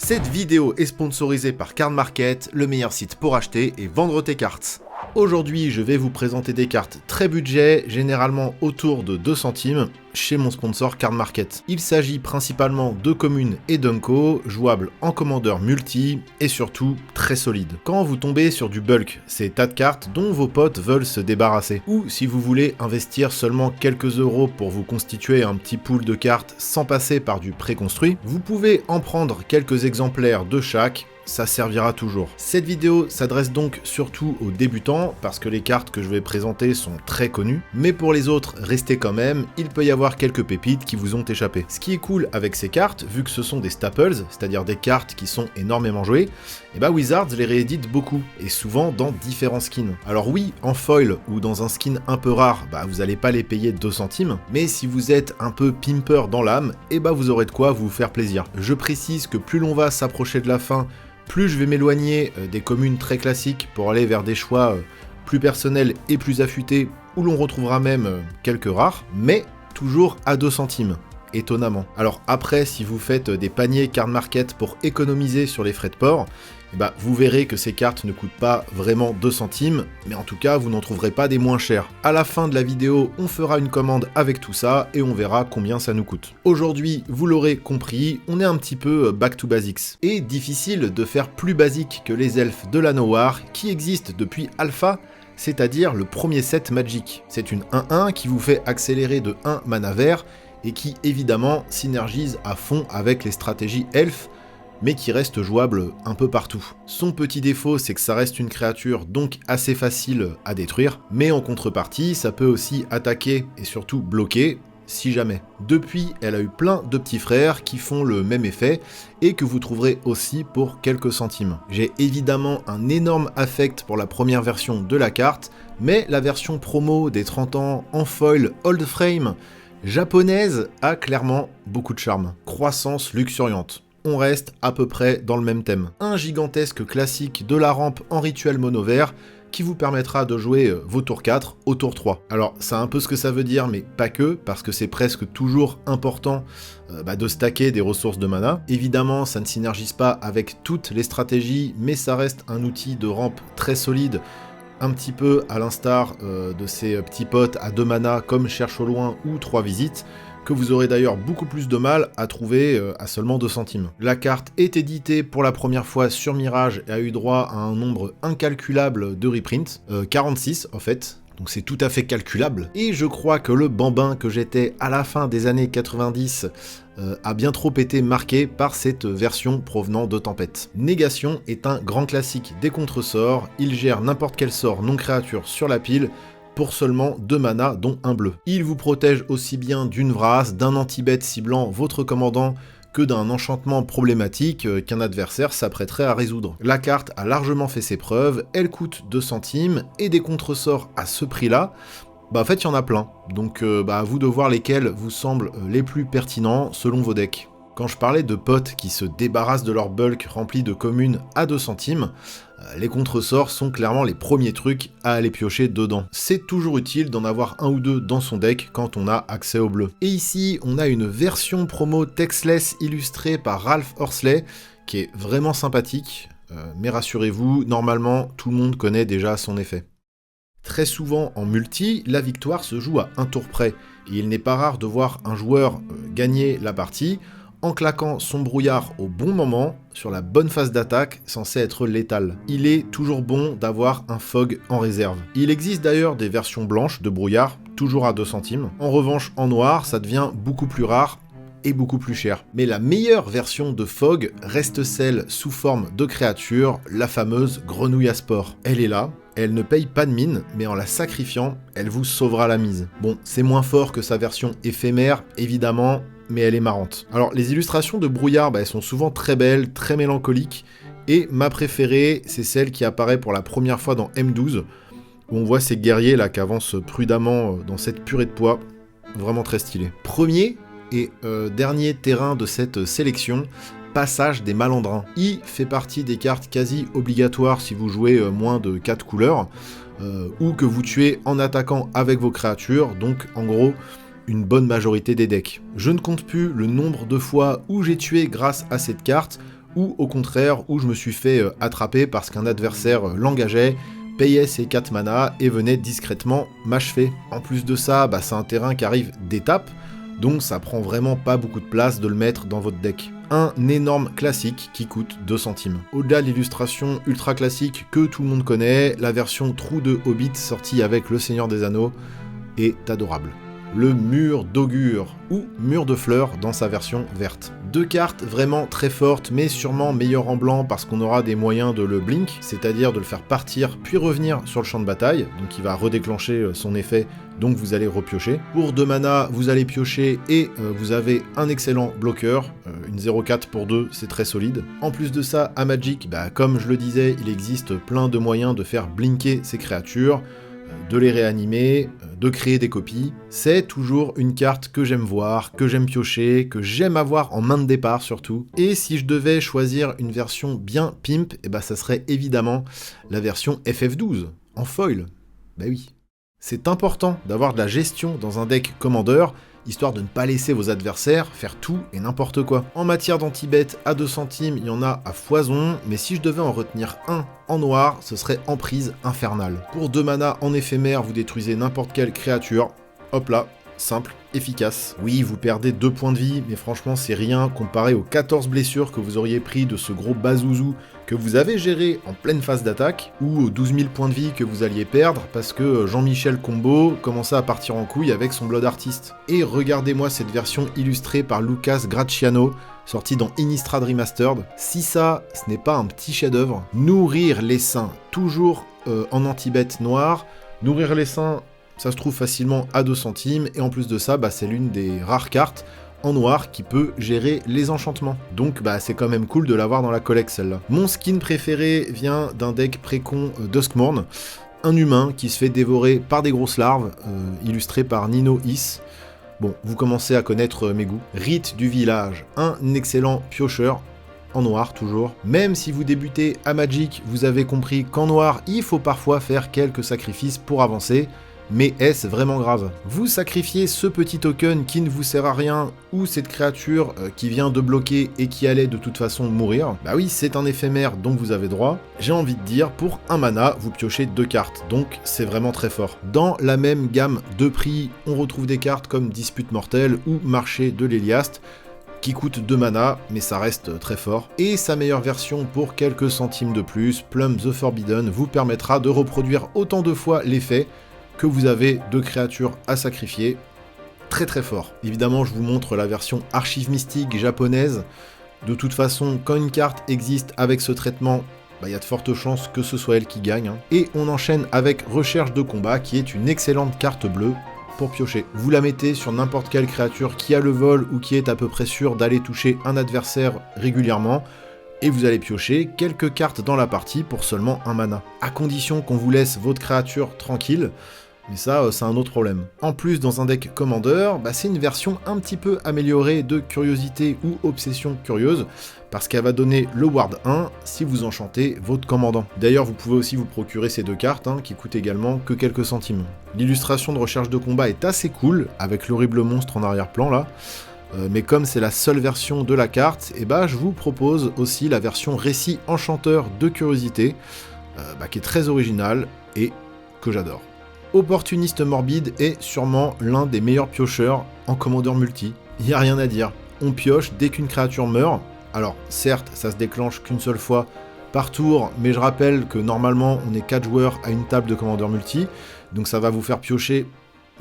Cette vidéo est sponsorisée par Card Market, le meilleur site pour acheter et vendre tes cartes. Aujourd'hui, je vais vous présenter des cartes très budget, généralement autour de 2 centimes, chez mon sponsor Card Market. Il s'agit principalement de communes et d'unco, jouables en commandeur multi, et surtout très solides. Quand vous tombez sur du bulk, ces tas de cartes dont vos potes veulent se débarrasser, ou si vous voulez investir seulement quelques euros pour vous constituer un petit pool de cartes sans passer par du préconstruit, vous pouvez en prendre quelques exemplaires de chaque, ça servira toujours. Cette vidéo s'adresse donc surtout aux débutants, parce que les cartes que je vais présenter sont très connues, mais pour les autres, restez quand même, il peut y avoir quelques pépites qui vous ont échappé. Ce qui est cool avec ces cartes, vu que ce sont des staples, c'est-à-dire des cartes qui sont énormément jouées, et bah Wizards les réédite beaucoup, et souvent dans différents skins. Alors oui, en foil ou dans un skin un peu rare, bah vous allez pas les payer 2 centimes, mais si vous êtes un peu pimper dans l'âme, et bah vous aurez de quoi vous faire plaisir. Je précise que plus l'on va s'approcher de la fin, plus je vais m'éloigner des communes très classiques pour aller vers des choix plus personnels et plus affûtés, où l'on retrouvera même quelques rares, mais toujours à 2 centimes, étonnamment. Alors après, si vous faites des paniers Card Market pour économiser sur les frais de port, bah, vous verrez que ces cartes ne coûtent pas vraiment 2 centimes, mais en tout cas, vous n'en trouverez pas des moins chères. À la fin de la vidéo, on fera une commande avec tout ça et on verra combien ça nous coûte. Aujourd'hui, vous l'aurez compris, on est un petit peu back to basics. Et difficile de faire plus basique que les elfes de l'Anowar qui existent depuis Alpha, c'est-à-dire le premier set Magic. C'est une 1-1 qui vous fait accélérer de 1 mana vert et qui évidemment synergise à fond avec les stratégies elfes, mais qui reste jouable un peu partout. Son petit défaut, c'est que ça reste une créature donc assez facile à détruire, mais en contrepartie, ça peut aussi attaquer et surtout bloquer, si jamais. Depuis, elle a eu plein de petits frères qui font le même effet, et que vous trouverez aussi pour quelques centimes. J'ai évidemment un énorme affect pour la première version de la carte, mais la version promo des 30 ans en foil old frame japonaise a clairement beaucoup de charme. Croissance luxuriante. On reste à peu près dans le même thème. Un gigantesque classique de la rampe en rituel mono vert qui vous permettra de jouer vos tours 4 au tour 3. Alors c'est un peu ce que ça veut dire, mais pas que, parce que c'est presque toujours important de stacker des ressources de mana. Évidemment, ça ne synergise pas avec toutes les stratégies, mais ça reste un outil de rampe très solide, un petit peu à l'instar de ces petits potes à 2 mana comme Cherche au loin ou 3 visites, que vous aurez d'ailleurs beaucoup plus de mal à trouver à seulement 2 centimes. La carte est éditée pour la première fois sur Mirage et a eu droit à un nombre incalculable de reprints, 46 en fait, donc c'est tout à fait calculable. Et je crois que le bambin que j'étais à la fin des années 90 a bien trop été marqué par cette version provenant de Tempête. Négation est un grand classique des contresorts, il gère n'importe quel sort non-créature sur la pile, pour seulement 2 mana, dont un bleu. Il vous protège aussi bien d'une vrasse, d'un anti-bet ciblant votre commandant, que d'un enchantement problématique qu'un adversaire s'apprêterait à résoudre. La carte a largement fait ses preuves, elle coûte 2 centimes, et des contresorts à ce prix-là, en fait il y en a plein. Donc à vous de voir lesquels vous semblent les plus pertinents selon vos decks. Quand je parlais de potes qui se débarrassent de leur bulk rempli de communes à 2 centimes, les contresorts sont clairement les premiers trucs à aller piocher dedans. C'est toujours utile d'en avoir un ou deux dans son deck quand on a accès au bleu. Et ici, on a une version promo textless illustrée par Ralph Horsley, qui est vraiment sympathique, mais rassurez-vous, normalement, tout le monde connaît déjà son effet. Très souvent en multi, la victoire se joue à un tour près, et il n'est pas rare de voir un joueur gagner la partie en claquant son brouillard au bon moment, sur la bonne phase d'attaque, censée être létale. Il est toujours bon d'avoir un fog en réserve. Il existe d'ailleurs des versions blanches de brouillard, toujours à 2 centimes. En revanche, en noir, ça devient beaucoup plus rare et beaucoup plus cher. Mais la meilleure version de fog reste celle sous forme de créature, la fameuse grenouille à sport. Elle est là, elle ne paye pas de mine, mais en la sacrifiant, elle vous sauvera la mise. Bon, c'est moins fort que sa version éphémère, évidemment, mais elle est marrante. Alors, les illustrations de brouillard, elles sont souvent très belles, très mélancoliques, et ma préférée, c'est celle qui apparaît pour la première fois dans M12, où on voit ces guerriers là qui avancent prudemment dans cette purée de poids, vraiment très stylé. Premier et dernier terrain de cette sélection, Passage des Malandrins. Il fait partie des cartes quasi obligatoires si vous jouez moins de 4 couleurs, ou que vous tuez en attaquant avec vos créatures, donc en gros une bonne majorité des decks. Je ne compte plus le nombre de fois où j'ai tué grâce à cette carte, ou au contraire où je me suis fait attraper parce qu'un adversaire l'engageait, payait ses 4 mana et venait discrètement m'achever. En plus de ça, c'est un terrain qui arrive d'étape, donc ça prend vraiment pas beaucoup de place de le mettre dans votre deck. Un énorme classique qui coûte 2 centimes. Au-delà de l'illustration ultra classique que tout le monde connaît, la version Trou de Hobbit sortie avec le Seigneur des Anneaux est adorable. Le mur d'augure, ou mur de fleurs dans sa version verte. 2 cartes vraiment très fortes, mais sûrement meilleures en blanc parce qu'on aura des moyens de le blink, c'est-à-dire de le faire partir puis revenir sur le champ de bataille, donc il va redéclencher son effet, donc vous allez repiocher. Pour 2 mana, vous allez piocher et vous avez un excellent bloqueur, une 0-4 pour 2, c'est très solide. En plus de ça, à Magic, comme je le disais, il existe plein de moyens de faire blinker ces créatures, de les réanimer, de créer des copies. C'est toujours une carte que j'aime voir, que j'aime piocher, que j'aime avoir en main de départ surtout. Et si je devais choisir une version bien pimp, ça serait évidemment la version FF12, en foil. Oui. C'est important d'avoir de la gestion dans un deck Commander, histoire de ne pas laisser vos adversaires faire tout et n'importe quoi. En matière d'anti-bet, à 2 centimes, il y en a à foison, mais si je devais en retenir un en noir, ce serait Emprise Infernale. Pour 2 mana en éphémère, vous détruisez n'importe quelle créature, hop là, simple, efficace. Oui, vous perdez 2 points de vie, mais franchement c'est rien comparé aux 14 blessures que vous auriez pris de ce gros bazouzou que vous avez géré en pleine phase d'attaque, ou aux 12 000 points de vie que vous alliez perdre parce que Jean-Michel Combo commençait à partir en couille avec son Blood Artist. Et regardez-moi cette version illustrée par Lucas Graciano, sortie dans Innistrad Remastered. Si ça, ce n'est pas un petit chef-d'œuvre, nourrir les saints, toujours en anti-bet noir, nourrir les saints, ça se trouve facilement à 2 centimes, et en plus de ça, c'est l'une des rares cartes en noir qui peut gérer les enchantements. Donc c'est quand même cool de l'avoir dans la collecte celle-là. Mon skin préféré vient d'un deck précon Duskmourn, un humain qui se fait dévorer par des grosses larves, illustré par Nino Is. Bon, vous commencez à connaître mes goûts. Rite du village, un excellent piocheur, en noir toujours. Même si vous débutez à Magic, vous avez compris qu'en noir, il faut parfois faire quelques sacrifices pour avancer. Mais est-ce vraiment grave? Vous sacrifiez ce petit token qui ne vous sert à rien, ou cette créature qui vient de bloquer et qui allait de toute façon mourir. Oui, c'est un éphémère donc vous avez droit. J'ai envie de dire, pour 1 mana, vous piochez 2 cartes, donc c'est vraiment très fort. Dans la même gamme de prix, on retrouve des cartes comme Dispute Mortelle ou Marché de l'Héliaste, qui coûte 2 mana, mais ça reste très fort. Et sa meilleure version pour quelques centimes de plus, Plum the Forbidden, vous permettra de reproduire autant de fois l'effet que vous avez 2 créatures à sacrifier. Très très fort. Évidemment, je vous montre la version archive mystique japonaise. De toute façon, quand une carte existe avec ce traitement, il y a de fortes chances que ce soit elle qui gagne. Et on enchaîne avec Recherche de combat, qui est une excellente carte bleue pour piocher. Vous la mettez sur n'importe quelle créature qui a le vol ou qui est à peu près sûre d'aller toucher un adversaire régulièrement, et vous allez piocher quelques cartes dans la partie pour seulement 1 mana. À condition qu'on vous laisse votre créature tranquille, mais ça, c'est un autre problème. En plus, dans un deck Commander, c'est une version un petit peu améliorée de Curiosité ou Obsession Curieuse, parce qu'elle va donner le Ward 1 si vous enchantez votre commandant. D'ailleurs, vous pouvez aussi vous procurer ces 2 cartes, qui coûtent également que quelques centimes. L'illustration de Recherche de combat est assez cool, avec l'horrible monstre en arrière-plan là, mais comme c'est la seule version de la carte, je vous propose aussi la version Récit Enchanteur de Curiosité, qui est très originale et que j'adore. Opportuniste Morbide est sûrement l'un des meilleurs piocheurs en Commander multi. Il n'y a rien à dire. On pioche dès qu'une créature meurt. Alors, certes, ça se déclenche qu'une seule fois par tour, mais je rappelle que normalement, on est 4 joueurs à une table de Commander multi, donc ça va vous faire piocher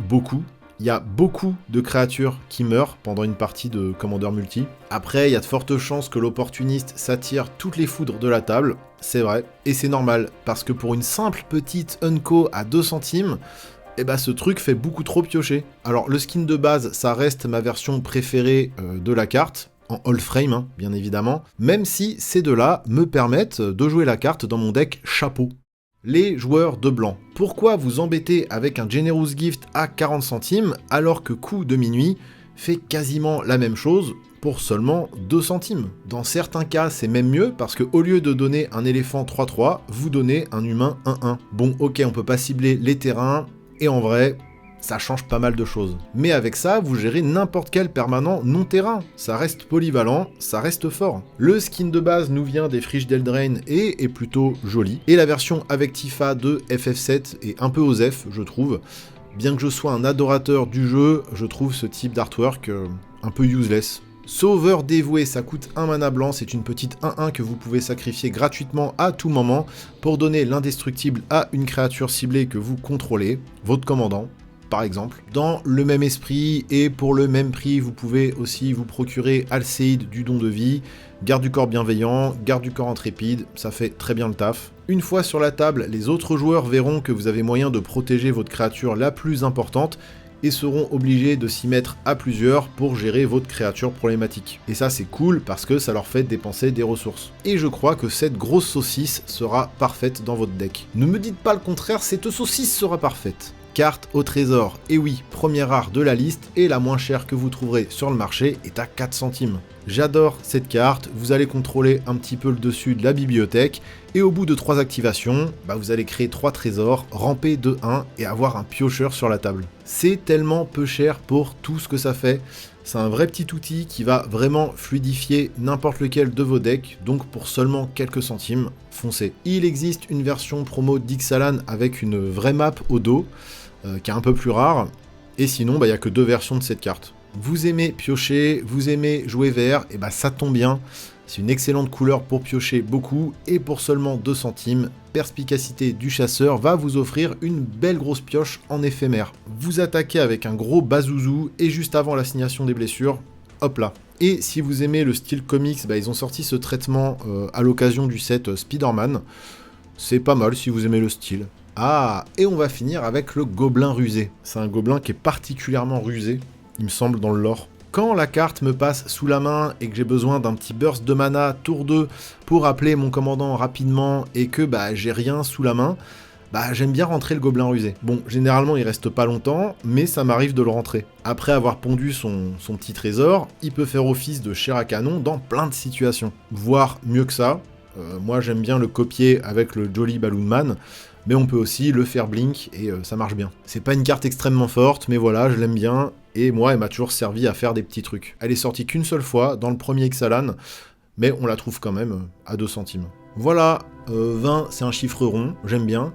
beaucoup. Il y a beaucoup de créatures qui meurent pendant une partie de Commander multi. Après, il y a de fortes chances que l'opportuniste s'attire toutes les foudres de la table, c'est vrai, et c'est normal, parce que pour une simple petite Unco à 2 centimes, ce truc fait beaucoup trop piocher. Alors le skin de base, ça reste ma version préférée de la carte, en all frame, bien évidemment, même si ces deux-là me permettent de jouer la carte dans mon deck chapeau. Les joueurs de blanc. Pourquoi vous embêter avec un Generous Gift à 40 centimes alors que Coup de minuit fait quasiment la même chose pour seulement 2 centimes? Dans certains cas, c'est même mieux parce que au lieu de donner un éléphant 3-3, vous donnez un humain 1-1. Bon, ok, on peut pas cibler les terrains et en vrai, ça change pas mal de choses. Mais avec ça, vous gérez n'importe quel permanent non-terrain. Ça reste polyvalent, ça reste fort. Le skin de base nous vient des friches d'Eldraine et est plutôt joli. Et la version avec Tifa de FF7 est un peu osef, je trouve. Bien que je sois un adorateur du jeu, je trouve ce type d'artwork un peu useless. Sauveur dévoué, ça coûte 1 mana blanc, c'est une petite 1-1 que vous pouvez sacrifier gratuitement à tout moment pour donner l'indestructible à une créature ciblée que vous contrôlez, votre commandant par exemple. Dans le même esprit et pour le même prix, vous pouvez aussi vous procurer Alcéide du don de vie, garde du corps bienveillant, garde du corps intrépide, ça fait très bien le taf. Une fois sur la table, les autres joueurs verront que vous avez moyen de protéger votre créature la plus importante et seront obligés de s'y mettre à plusieurs pour gérer votre créature problématique. Et ça c'est cool parce que ça leur fait dépenser des ressources. Et je crois que cette grosse saucisse sera parfaite dans votre deck. Ne me dites pas le contraire, cette saucisse sera parfaite. Carte au trésor, et oui, première rare de la liste et la moins chère que vous trouverez sur le marché est à 4 centimes. J'adore cette carte, vous allez contrôler un petit peu le dessus de la bibliothèque et au bout de 3 activations, vous allez créer 3 trésors, ramper de 1 et avoir un piocheur sur la table. C'est tellement peu cher pour tout ce que ça fait. C'est un vrai petit outil qui va vraiment fluidifier n'importe lequel de vos decks, donc pour seulement quelques centimes, foncez. Il existe une version promo d'Ixalan avec une vraie map au dos, qui est un peu plus rare, et sinon il n'y a que 2 versions de cette carte. Vous aimez piocher, vous aimez jouer vert, et ça tombe bien, c'est une excellente couleur pour piocher beaucoup, et pour seulement 2 centimes, Perspicacité du chasseur va vous offrir une belle grosse pioche en éphémère. Vous attaquez avec un gros bazouzou, et juste avant l'assignation des blessures, hop là. Et si vous aimez le style comics, ils ont sorti ce traitement à l'occasion du set Spider-Man, c'est pas mal si vous aimez le style. Ah, et on va finir avec le gobelin rusé. C'est un gobelin qui est particulièrement rusé, il me semble, dans le lore. Quand la carte me passe sous la main et que j'ai besoin d'un petit burst de mana tour 2 pour appeler mon commandant rapidement et que j'ai rien sous la main, j'aime bien rentrer le gobelin rusé. Bon, généralement il reste pas longtemps, mais ça m'arrive de le rentrer. Après avoir pondu son petit trésor, il peut faire office de chair à canon dans plein de situations. Voire mieux que ça, moi j'aime bien le copier avec le Jolly Balloon Man, mais on peut aussi le faire blink et ça marche bien. C'est pas une carte extrêmement forte, mais voilà, je l'aime bien, et moi elle m'a toujours servi à faire des petits trucs. Elle est sortie qu'une seule fois, dans le premier Ixalan, mais on la trouve quand même à 2 centimes. Voilà, 20 c'est un chiffre rond, j'aime bien,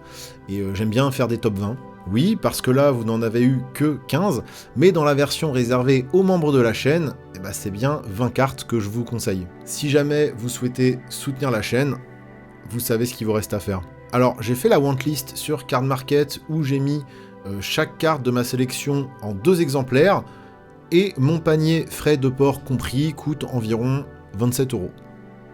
et j'aime bien faire des top 20. Oui, parce que là vous n'en avez eu que 15, mais dans la version réservée aux membres de la chaîne, c'est bien 20 cartes que je vous conseille. Si jamais vous souhaitez soutenir la chaîne, vous savez ce qu'il vous reste à faire. Alors j'ai fait la wantlist sur Card Market où j'ai mis chaque carte de ma sélection en 2 exemplaires et mon panier frais de port compris coûte environ 27 €.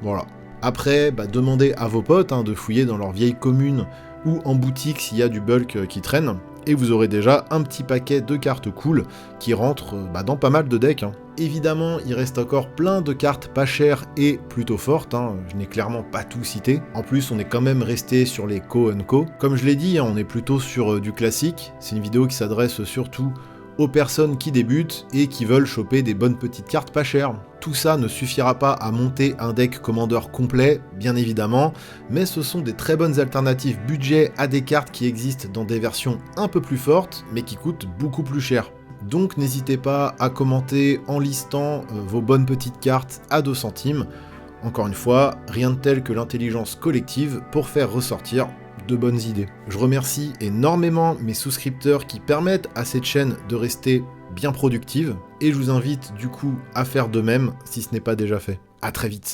Voilà. Après, demandez à vos potes de fouiller dans leur vieille commune ou en boutique s'il y a du bulk qui traîne, et vous aurez déjà un petit paquet de cartes cool qui rentrent dans pas mal de decks. Évidemment, il reste encore plein de cartes pas chères et plutôt fortes, je n'ai clairement pas tout cité. En plus, on est quand même resté sur les Co. Comme je l'ai dit, on est plutôt sur du classique, c'est une vidéo qui s'adresse surtout aux personnes qui débutent et qui veulent choper des bonnes petites cartes pas chères. Tout ça ne suffira pas à monter un deck Commander complet, bien évidemment, mais ce sont des très bonnes alternatives budget à des cartes qui existent dans des versions un peu plus fortes, mais qui coûtent beaucoup plus cher. Donc n'hésitez pas à commenter en listant vos bonnes petites cartes à 2 centimes. Encore une fois, rien de tel que l'intelligence collective pour faire ressortir de bonnes idées. Je remercie énormément mes souscripteurs qui permettent à cette chaîne de rester bien productive, et je vous invite du coup à faire de même si ce n'est pas déjà fait. À très vite.